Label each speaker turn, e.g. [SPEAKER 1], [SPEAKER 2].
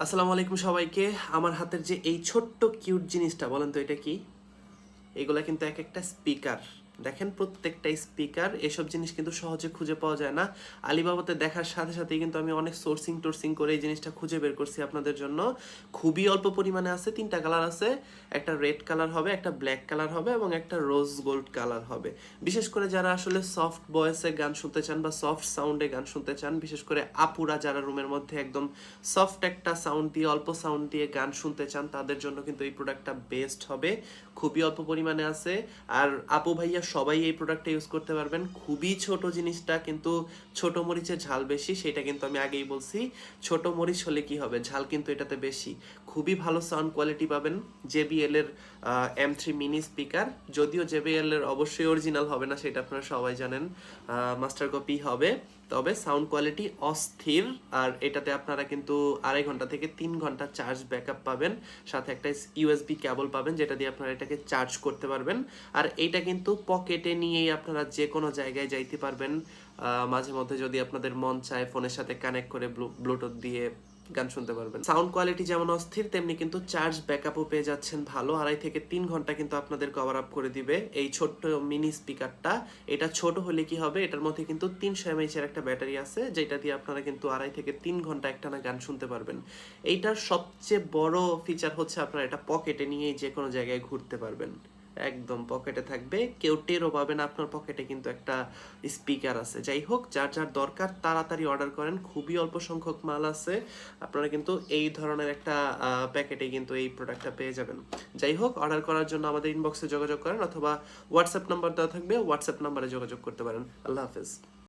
[SPEAKER 1] আসসালামু আলাইকুম সবাইকে। আমার হাতের যে এই ছোট্ট কিউট জিনিসটা, বলেন তো এটা কি? এগুলা কিন্তু এক একটা স্পিকার। দেখেন প্রত্যেকটাই স্পিকার। এসব জিনিস কিন্তু সহজে খুঁজে পাওয়া যায় না। আলিবাবাতে দেখার সাথে সাথেই কিন্তু আমি অনেক সোর্সিং টোর্সিং করে এই জিনিসটা খুঁজে বের করছি আপনাদের জন্য। খুবই অল্প পরিমাণে আছে, 3টা কালার আছে। একটা রেড কালার হবে, একটা ব্ল্যাক কালার হবে এবং একটা রোজ গোল্ড কালার হবে। বিশেষ করে যারা আসলে সফট ভয়েসে গান শুনতে চান বা সফট সাউন্ডে গান শুনতে চান, বিশেষ করে আপুরা যারা রুমের মধ্যে একদম সফট একটা সাউন্ড দিয়ে, অল্প সাউন্ড দিয়ে গান শুনতে চান, তাদের জন্য কিন্তু এই প্রোডাক্টটা বেস্ট হবে। খুবই অল্প পরিমাণে আছে। আর আপু ভাইয়া সবাই এই প্রোডাক্টটা ইউজ করতে পারবেন। খুবই ছোট জিনিসটা, কিন্তু ছোট মরিচের ঝাল বেশি, সেটা কিন্তু আমি আগেই বলছি। ছোট মরিচ হলে কি হবে, ঝাল কিন্তু এটাতে বেশি। খুবই ভালো সাউন্ড কোয়ালিটি পাবেন। জেবিএল এর M3 মিনি স্পিকার। যদিও জেবিএল এর অবশ্যই অরিজিনাল হবে না, সেটা আপনারা সবাই জানেন, মাস্টার কপি হবে। তবে সাউন্ড কোয়ালিটি অস্থির। আর এটাতে আপনারা কিন্তু 2.5 ঘন্টা থেকে 3 ঘন্টা চার্জ ব্যাকআপ পাবেন। সাথে একটা ইউএসবি কেবল পাবেন, যেটা দিয়ে আপনারা এটাকে চার্জ করতে পারবেন। আর এইটা কিন্তু পকেটে নিয়েই আপনারা যে কোনো জায়গায় যাইতে পারবেন। মাঝে মধ্যে যদি আপনাদের মন চায়, ফোনের সাথে কানেক্ট করে ব্লুটুথ দিয়ে গান শুনতে পারবেন। সাউন্ড কোয়ালিটি যেমন অস্থির, তেমনি কিন্তু চার্জ ব্যাকআপও পেয়ে যাচ্ছেন ভালো। 2.5 থেকে 3 ঘন্টা কিন্তু আপনাদের কভার আপ করে দিবে এই ছোট্ট মিনি স্পিকারটা। এটা ছোট হলে কি হবে, এটার মধ্যে কিন্তু 300 mAh এর একটা ব্যাটারি আছে, যেটা দিয়ে আপনারা কিন্তু 2.5 থেকে 3 ঘন্টা একটানা গান শুনতে পারবেন। এইটার সবচেয়ে বড় ফিচার হচ্ছে আপনারা এটা পকেটে নিয়েই যে কোনো জায়গায় ঘুরতে পারবেন। একদম পকেটে থাকবে, কেউ টেরও পাবে না আপনার পকেটে কিন্তু একটা স্পিকার আছে। যাই হোক, যার যার দরকার তাড়াতাড়ি অর্ডার করেন। খুবই অল্প সংখ্যক মাল আছে। আপনারা কিন্তু এই ধরনের একটা প্যাকেটে কিন্তু এই প্রোডাক্টটা পেয়ে যাবেন। যাই হোক, অর্ডার করার জন্য আমাদের ইনবক্সে যোগাযোগ করেন, অথবা হোয়াটসঅ্যাপ নাম্বার দেওয়া থাকবে, হোয়াটসঅ্যাপ নাম্বারে যোগাযোগ করতে পারেন। আল্লাহ হাফেজ।